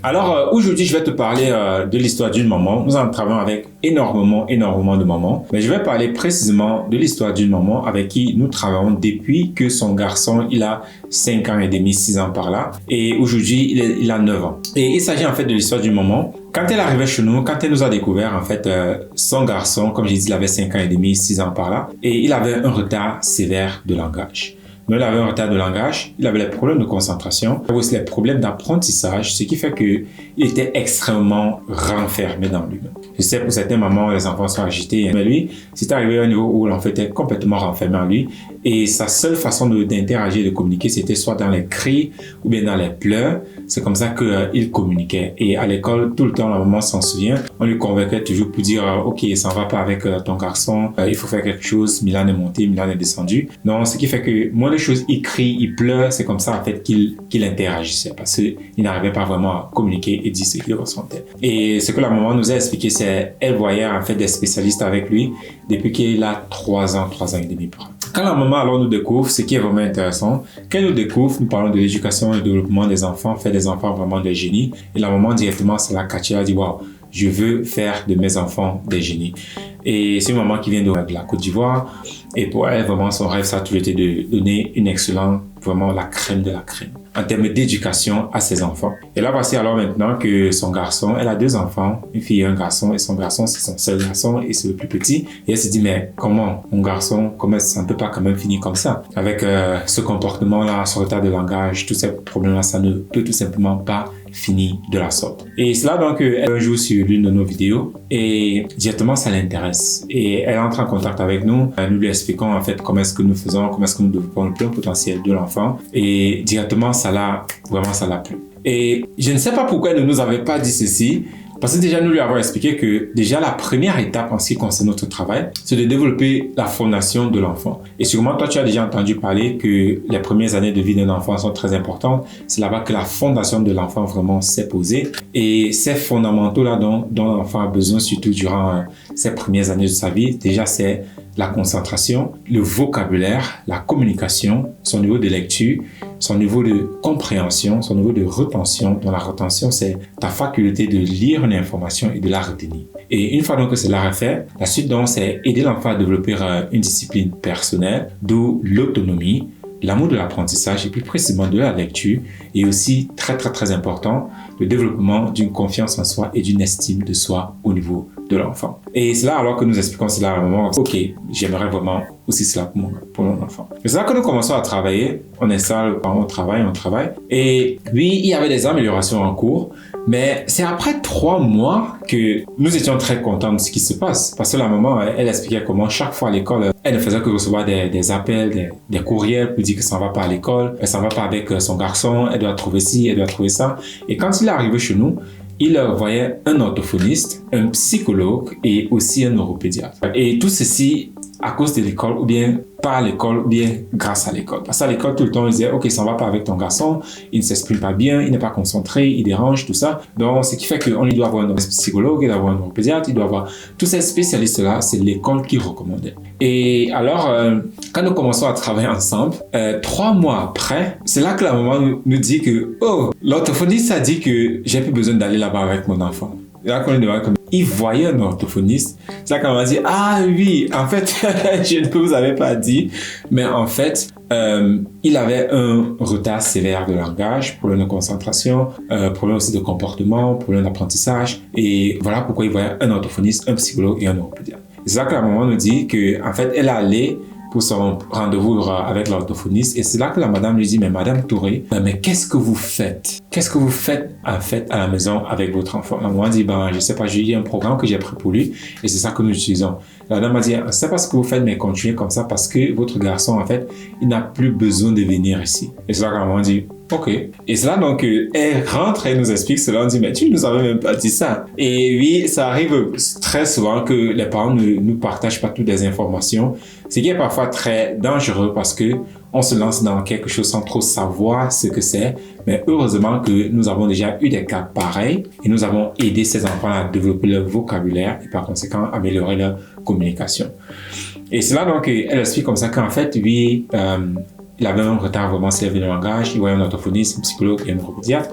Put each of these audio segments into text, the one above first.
Alors aujourd'hui, je vais te parler de l'histoire d'une maman. Nous en travaillons avec énormément de mamans. Mais je vais parler précisément de l'histoire d'une maman avec qui nous travaillons depuis que son garçon, il a 5 ans et demi, 6 ans par là. Et aujourd'hui, il a 9 ans. Et il s'agit en fait de l'histoire d'une maman. Quand elle arrivait chez nous, quand elle nous a découvert, en fait, son garçon, comme j'ai dit, il avait 5 ans et demi, 6 ans par là. Et il avait un retard sévère de langage. Donc, il avait un retard de langage, il avait les problèmes de concentration, il avait aussi les problèmes d'apprentissage, ce qui fait qu'il était extrêmement renfermé dans lui-même. Je sais, pour certaines mamans, les enfants sont agités, mais lui, c'était arrivé à un niveau où l'enfant était complètement renfermé en lui et sa seule façon d'interagir, de communiquer, c'était soit dans les cris ou bien dans les pleurs. C'est comme ça qu'il communiquait. Et à l'école, tout le temps, la maman s'en souvient, on lui convoquait toujours pour dire « Ok, ça ne va pas avec ton garçon, il faut faire quelque chose, Milan est monté, Milan est descendu. » Donc, ce qui fait que moins les choses, il crie, il pleure, c'est comme ça en fait qu'il interagissait parce qu'il n'arrivait pas vraiment à communiquer et dire ce qu'il ressentait. Et ce que la maman nous a expliqué, c'est qu'elle voyait en fait des spécialistes avec lui depuis qu'il a 3 ans et demi. Quand la maman alors nous découvre, ce qui est vraiment intéressant, quand elle nous découvre, nous parlons de l'éducation et du développement des enfants, faire des enfants vraiment des génies. Et la maman directement, ça l'a catché, elle a dit « Waouh, je veux faire de mes enfants des génies ». Et c'est une maman qui vient de la Côte d'Ivoire. Et pour elle, vraiment, son rêve, ça a toujours été de donner une excellente, vraiment la crème de la crème en termes d'éducation à ses enfants. Et là, voici alors maintenant que son garçon, elle a 2 enfants, une fille et un garçon, et son garçon, c'est son seul garçon et c'est le plus petit. Et elle se dit, mais comment mon garçon, comment ça ne peut pas quand même finir comme ça? Avec ce comportement-là, ce retard de langage, tous ces problèmes-là, ça ne peut tout simplement pas finir de la sorte. Et cela donc, elle joue sur l'une de nos vidéos et directement ça l'intéresse. Et elle entre en contact avec nous, nous lui expliquons en fait comment est-ce que nous faisons, comment est-ce que nous développons le plein potentiel de l'enfant. Et directement, ça l'a plu. Et je ne sais pas pourquoi elle ne nous avait pas dit ceci, parce que déjà, nous lui avons expliqué que déjà la première étape en ce qui concerne notre travail, c'est de développer la fondation de l'enfant. Et sûrement, toi, tu as déjà entendu parler que les premières années de vie d'un enfant sont très importantes. C'est là-bas que la fondation de l'enfant vraiment s'est posée. Et ces fondamentaux-là dont l'enfant a besoin, surtout durant ses premières années de sa vie, déjà, c'est la concentration, le vocabulaire, la communication, son niveau de lecture, son niveau de compréhension, son niveau de retention. Dans la retention, c'est ta faculté de lire une information et de la retenir. Et une fois donc que cela est fait, la suite donc, c'est aider l'enfant à développer une discipline personnelle, d'où l'autonomie, l'amour de l'apprentissage et plus précisément de la lecture, et aussi très important, le développement d'une confiance en soi et d'une estime de soi au niveau de l'enfant. Et c'est là alors que nous expliquons cela à un moment, ok, j'aimerais vraiment aussi cela pour mon enfant. C'est là que nous commençons à travailler, on installe, on travaille, et oui, il y avait des améliorations en cours, mais c'est après 3 mois que nous étions très contents de ce qui se passe. Parce que la maman, elle expliquait comment chaque fois à l'école, elle ne faisait que recevoir des appels, des courriels pour dire que ça ne va pas à l'école, elle ne va pas avec son garçon, elle doit trouver ci, elle doit trouver ça. Et quand il est arrivé chez nous, il voyait un orthophoniste, un psychologue et aussi un neuropédiatre. Et tout ceci à cause de l'école ou bien pas à l'école ou bien grâce à l'école. Parce qu'à l'école, tout le temps, ils disaient « Ok, ça ne va pas avec ton garçon, il ne s'exprime pas bien, il n'est pas concentré, il dérange, tout ça. » Donc, ce qui fait qu'on lui doit avoir un psychologue, il doit avoir un neuropédiatre, il doit avoir... Tous ces spécialistes-là, c'est l'école qui recommandait. Et alors, quand nous commençons à travailler ensemble, 3 mois après, c'est là que la maman nous dit que « Oh, l'orthophoniste a dit que j'ai plus besoin d'aller là-bas avec mon enfant. » Et là, quand il voyait un orthophoniste, c'est là qu'on m'a dit « Ah oui, en fait, je ne vous avais pas dit, mais en fait, il avait un retard sévère de langage, problème de concentration, problème aussi de comportement, problème d'apprentissage. Et voilà pourquoi il voyait un orthophoniste, un psychologue et un neuropédiatre. » C'est là que la maman nous dit qu'en fait, elle allait pour son rendez-vous avec l'orthophoniste. Et c'est là que la madame lui dit, mais madame Touré, mais qu'est-ce que vous faites? Qu'est-ce que vous faites en fait à la maison avec votre enfant? La maman dit, je sais pas, j'ai un programme que j'ai pris pour lui et c'est ça que nous utilisons. La dame m'a dit, c'est pas ce que vous faites, mais continuez comme ça parce que votre garçon, en fait, il n'a plus besoin de venir ici. Et c'est là que la maman dit, ok. Et c'est là donc, elle rentre et nous explique cela. On dit, mais tu nous avais même pas dit ça. Et oui, ça arrive très souvent que les parents ne nous partagent pas toutes les informations. Ce qui est parfois très dangereux parce que on se lance dans quelque chose sans trop savoir ce que c'est. Mais heureusement que nous avons déjà eu des cas pareils et nous avons aidé ces enfants à développer leur vocabulaire et par conséquent améliorer leur communication. Et c'est là donc, elle explique comme ça qu'en fait, oui, il avait un retard vraiment sévère de langage, il voyait un orthophoniste, un psychologue et un neuropédiatre.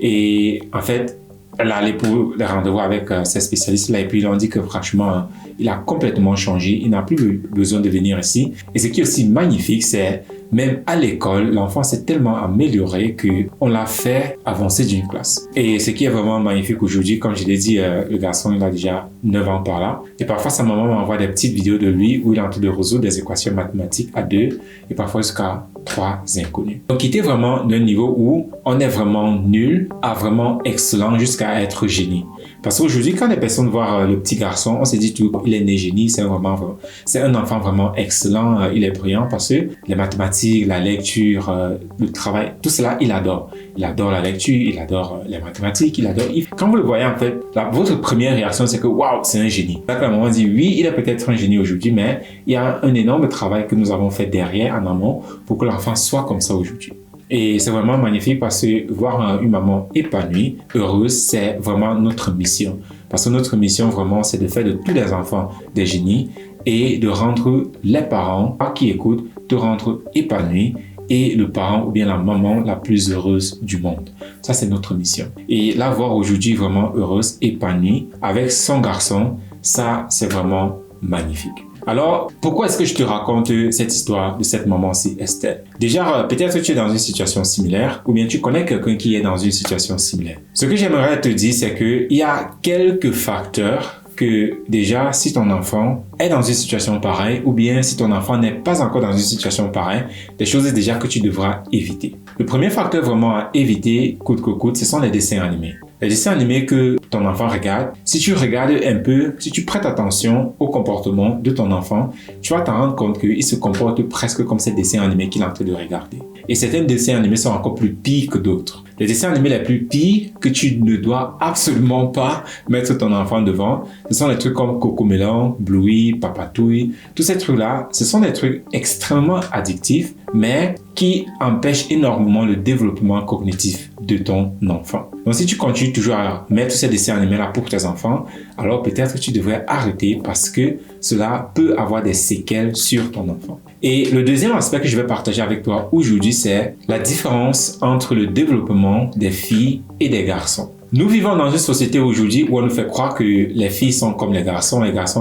Et en fait, elle est allée pour le rendez-vous avec ces spécialistes-là et puis ils ont dit que franchement, il a complètement changé. Il n'a plus besoin de venir ici. Et ce qui est aussi magnifique, c'est même à l'école, l'enfant s'est tellement amélioré qu'on l'a fait avancer d'une classe. Et ce qui est vraiment magnifique aujourd'hui, comme je l'ai dit, le garçon, il a déjà 9 ans par là. Et parfois, sa maman m'envoie des petites vidéos de lui où il est en train de résoudre des équations mathématiques à 2 et parfois jusqu'à 3 inconnus. Donc, il était vraiment d'un niveau où on est vraiment nul à vraiment excellent jusqu'à être génie. Parce qu'aujourd'hui, quand les personnes voient le petit garçon, on se dit tout, il est né génie, c'est un enfant vraiment excellent, il est brillant parce que les mathématiques, la lecture, le travail, tout cela, il adore. Il adore la lecture, il adore les mathématiques, il adore. Quand vous le voyez, en fait, votre première réaction, c'est que waouh, c'est un génie. Là, la maman dit oui, il est peut-être un génie aujourd'hui, mais il y a un énorme travail que nous avons fait derrière, en amont, pour que l'enfant soit comme ça aujourd'hui. Et c'est vraiment magnifique parce que voir une maman épanouie, heureuse, c'est vraiment notre mission. Parce que notre mission, vraiment, c'est de faire de tous les enfants des génies et de rendre les parents, qui écoutent, de rendre épanouis et le parent ou bien la maman la plus heureuse du monde. Ça, c'est notre mission. Et la voir aujourd'hui vraiment heureuse, épanouie, avec son garçon, ça, c'est vraiment magnifique. Alors, pourquoi est-ce que je te raconte cette histoire de cette maman-ci, Estelle? Déjà, peut-être que tu es dans une situation similaire ou bien tu connais quelqu'un qui est dans une situation similaire. Ce que j'aimerais te dire, c'est qu'il y a quelques facteurs que déjà, si ton enfant est dans une situation pareille ou bien si ton enfant n'est pas encore dans une situation pareille, des choses déjà que tu devras éviter. Le premier facteur vraiment à éviter, coûte que coûte, ce sont les dessins animés. Les dessins animés que ton enfant regarde, si tu regardes un peu, si tu prêtes attention au comportement de ton enfant, tu vas t'en rendre compte qu'il se comporte presque comme ces dessins animés qu'il est en train de regarder. Et certains dessins animés sont encore plus pires que d'autres. Les dessins animés les plus pires que tu ne dois absolument pas mettre ton enfant devant, ce sont les trucs comme Cocomelon, Bluey, Papatouille. Tous ces trucs-là, ce sont des trucs extrêmement addictifs, mais qui empêchent énormément le développement cognitif de ton enfant. Donc, si tu continues toujours à mettre ces dessins animés-là pour tes enfants, alors peut-être que tu devrais arrêter parce que cela peut avoir des séquelles sur ton enfant. Et le deuxième aspect que je vais partager avec toi aujourd'hui, c'est la différence entre le développement des filles et des garçons. Nous vivons dans une société aujourd'hui où on nous fait croire que les filles sont comme les garçons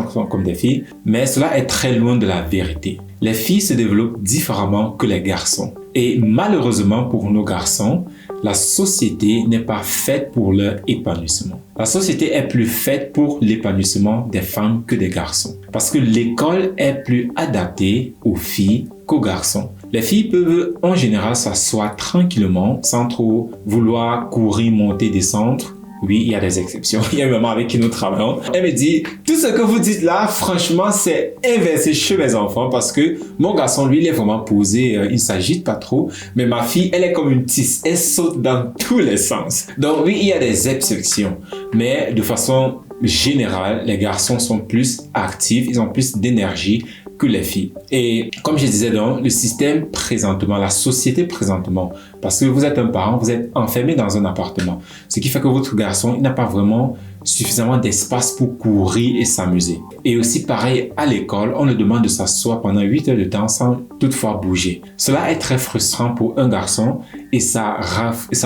sont comme des filles, mais cela est très loin de la vérité. Les filles se développent différemment que les garçons. Et malheureusement pour nos garçons, la société n'est pas faite pour leur épanouissement. La société est plus faite pour l'épanouissement des femmes que des garçons. Parce que l'école est plus adaptée aux filles qu'aux garçons. Les filles peuvent en général s'asseoir tranquillement sans trop vouloir courir, monter, descendre. Oui, il y a des exceptions. Il y a une maman avec qui nous travaillons. Elle me dit, tout ce que vous dites là, franchement, c'est inversé chez mes enfants parce que mon garçon, lui, il est vraiment posé, il ne s'agite pas trop. Mais ma fille, elle est comme une tisse. Elle saute dans tous les sens. Donc oui, il y a des exceptions. Mais de façon générale, les garçons sont plus actifs, ils ont plus d'énergie que les filles. Et comme je disais donc, le système présentement, la société présentement, parce que vous êtes un parent, vous êtes enfermé dans un appartement, ce qui fait que votre garçon, il n'a pas vraiment suffisamment d'espace pour courir et s'amuser. Et aussi pareil à l'école, on le demande de s'asseoir pendant 8 heures de temps sans toutefois bouger. Cela est très frustrant pour un garçon et ça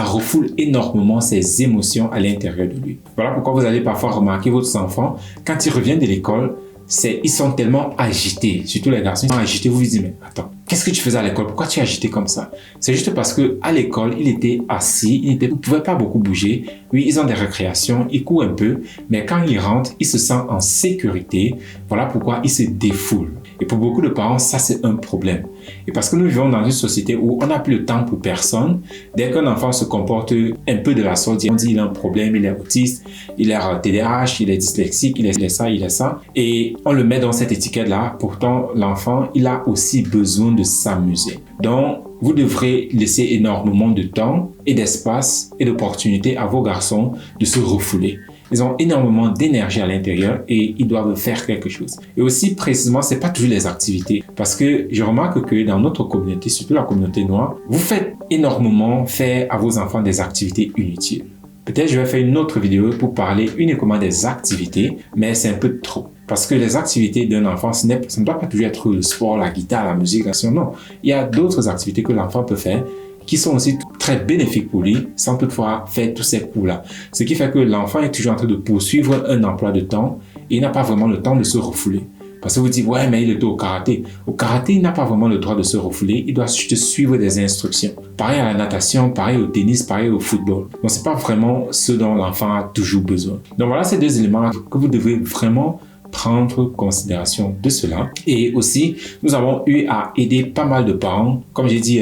refoule énormément ses émotions à l'intérieur de lui. Voilà pourquoi vous allez parfois remarquer votre enfant, quand il revient de l'école, ils sont tellement agités, surtout les garçons, ils sont agités, vous vous dites, mais attends, qu'est-ce que tu faisais à l'école? Pourquoi tu es agité comme ça? C'est juste parce que à l'école, il était assis, il ne pouvait pas beaucoup bouger. Oui, ils ont des récréations, ils courent un peu, mais quand ils rentrent, ils se sentent en sécurité. Voilà pourquoi ils se défoulent. Et pour beaucoup de parents, ça c'est un problème. Et parce que nous vivons dans une société où on n'a plus le temps pour personne, dès qu'un enfant se comporte un peu de la sorte, on dit il a un problème, il est autiste, il est TDAH, il est dyslexique, il est ça, il est ça. Et on le met dans cette étiquette-là. Pourtant, l'enfant, il a aussi besoin de s'amuser. Donc, vous devrez laisser énormément de temps et d'espace et d'opportunités à vos garçons de se refouler. Ils ont énormément d'énergie à l'intérieur et ils doivent faire quelque chose. Et aussi, précisément, c'est pas toujours les activités. Parce que je remarque que dans notre communauté, surtout la communauté noire, vous faites énormément faire à vos enfants des activités inutiles. Peut-être je vais faire une autre vidéo pour parler uniquement des activités, mais c'est un peu trop. Parce que les activités d'un enfant, ça ne doit pas toujours être le sport, la guitare, la musique, la science. Non, il y a d'autres activités que l'enfant peut faire qui sont aussi très très bénéfique pour lui sans toutefois faire tous ces cours-là. Ce qui fait que l'enfant est toujours en train de poursuivre un emploi de temps et il n'a pas vraiment le temps de se refouler. Parce que vous dites, ouais, mais il est au karaté. Au karaté, il n'a pas vraiment le droit de se refouler. Il doit juste suivre des instructions. Pareil à la natation, pareil au tennis, pareil au football. Donc, c'est pas vraiment ce dont l'enfant a toujours besoin. Donc, voilà ces deux éléments que vous devez vraiment prendre considération de cela. Et aussi, nous avons eu à aider pas mal de parents, comme j'ai dit,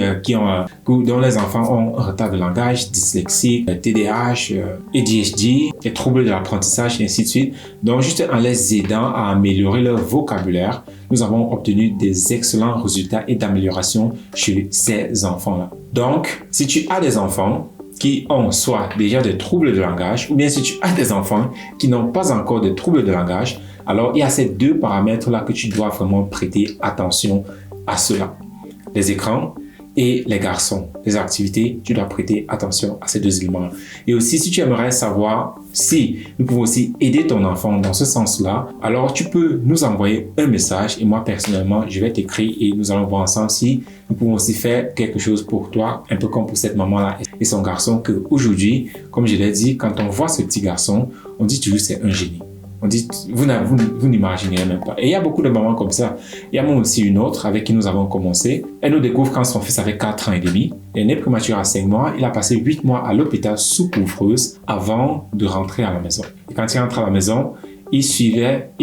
dont les enfants ont un retard de langage, dyslexie, TDAH, ADHD, les troubles de l'apprentissage et ainsi de suite. Donc, juste en les aidant à améliorer leur vocabulaire, nous avons obtenu des excellents résultats et d'amélioration chez ces enfants-là. Donc, si tu as des enfants qui ont soit déjà des troubles de langage, ou bien si tu as des enfants qui n'ont pas encore de troubles de langage, alors il y a ces deux paramètres-là que tu dois vraiment prêter attention à cela. Les écrans et les garçons, les activités, tu dois prêter attention à ces deux éléments-là. Et aussi, si tu aimerais savoir si nous pouvons aussi aider ton enfant dans ce sens-là, alors tu peux nous envoyer un message et moi personnellement, je vais t'écrire et nous allons voir ensemble si nous pouvons aussi faire quelque chose pour toi, un peu comme pour cette maman-là et son garçon, que aujourd'hui, comme je l'ai dit, quand on voit ce petit garçon, on dit toujours c'est un génie. On dit, vous n'imaginez même pas. Et il y a beaucoup de mamans comme ça. Il y a même aussi une autre avec qui nous avons commencé. Elle nous découvre quand son fils avait 4 ans et demi. Il est né prématuré à 5 mois. Il a passé 8 mois à l'hôpital sous couvreuse avant de rentrer à la maison. Et quand il rentre à la maison, il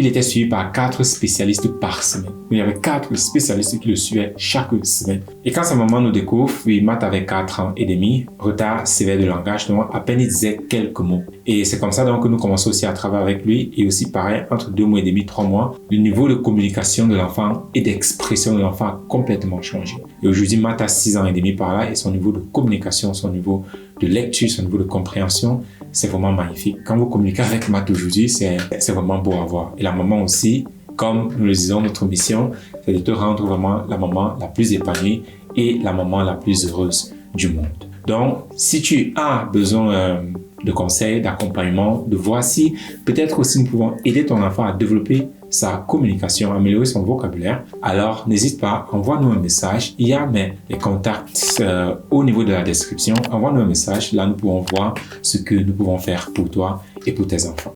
était suivi par 4 spécialistes par semaine. Il y avait 4 spécialistes qui le suivaient chaque semaine. Et quand sa maman nous découvre, Matt avait 4 ans et demi, retard sévère de langage, donc à peine il disait quelques mots. Et c'est comme ça donc que nous commençons aussi à travailler avec lui. Et aussi pareil, entre 2 mois et demi, 3 mois, le niveau de communication de l'enfant et d'expression de l'enfant a complètement changé. Et aujourd'hui, Matt a 6 ans et demi par là et son niveau de communication, son niveau de lecture, son niveau de compréhension, c'est vraiment magnifique. Quand vous communiquez avec Matt aujourd'hui, c'est vraiment beau à voir. Et la maman aussi, comme nous le disons, notre mission, c'est de te rendre vraiment la maman la plus épanouie et la maman la plus heureuse du monde. Donc, si tu as besoin de conseils, d'accompagnement, de voir si peut-être aussi nous pouvons aider ton enfant à développer sa communication, améliorer son vocabulaire, alors n'hésite pas, envoie-nous un message. Il y a les contacts au niveau de la description. Envoie-nous un message. Là, nous pouvons voir ce que nous pouvons faire pour toi et pour tes enfants.